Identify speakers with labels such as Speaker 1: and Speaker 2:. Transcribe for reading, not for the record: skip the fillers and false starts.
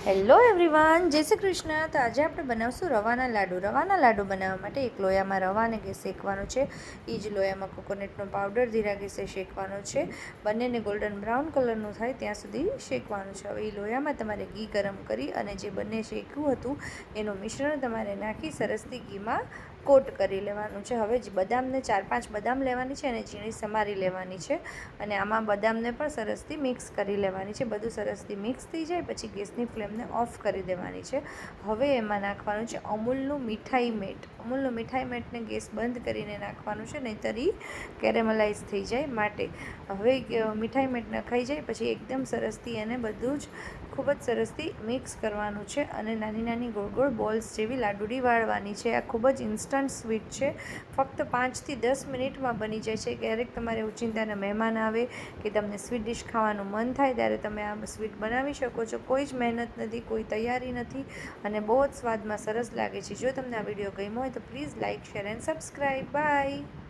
Speaker 1: Hello everyone, જય શ્રી કૃષ્ણ. તો આજે આપણે બનાવશું રવાના લાડુ. રવાના લાડુ બનાવવા માટે એક લોયામાં રવાને ગેસ શેકવાનો છે. એ જ લોયામાં કોકોનટનો પાવડર ધીરા ગેસે શેકવાનો છે. બંનેને ગોલ્ડન બ્રાઉન કલરનું થાય ત્યાં સુધી શેકવાનું છે. હવે એ લોયામાં તમારે ઘી ગરમ કરી અને જે બંને શેક્યું હતું એનું મિશ્રણ તમારે નાખી સરસથી ઘીમાં કોટ કરી લેવાનું છે. હવે બદામને 4-5 બદામ લેવાની છે અને ઝીણી સમારી લેવાની છે અને આમાં બદામને પણ સરસથી મિક્સ કરી લેવાની છે. બધું સરસથી મિક્સ થઈ જાય પછી ગેસની ફ્લેમને ઓફ કરી દેવાની છે. હવે એમાં નાખવાનું છે અમૂલનું મીઠાઈ મેટ. અમૂલનું મીઠાઈ મેટને ગેસ બંધ કરીને નાખવાનું છે, નહીંતર એ કેરેમલાઇઝ થઈ જાય માટે. હવે મીઠાઈ મેટ નખાઈ જાય પછી એકદમ સરસથી એને બધું જ ખૂબ જ સરસથી મિક્સ કરવાનું છે અને નાની નાની ગોળ ગોળ બોલ્સ જેવી લાડુડી વાળવાની છે. આ ખૂબ જ ઇન્સ્ટન્ટ સ્વીટ છે. ફક્ત 5 થી 10 મિનિટમાં બની જાય છે. ક્યારેક તમારે ઓચિંતાના મહેમાન આવે કે તમને સ્વીટ ડિશ ખાવાનું મન થાય ત્યારે તમે આ સ્વીટ બનાવી શકો છો. કોઈ જ મહેનત નથી, કોઈ તૈયારી નથી અને બહુ જ સ્વાદમાં સરસ લાગે છે. જો તમને આ વિડીયો ગમ્યો હોય તો please like, share and subscribe. By.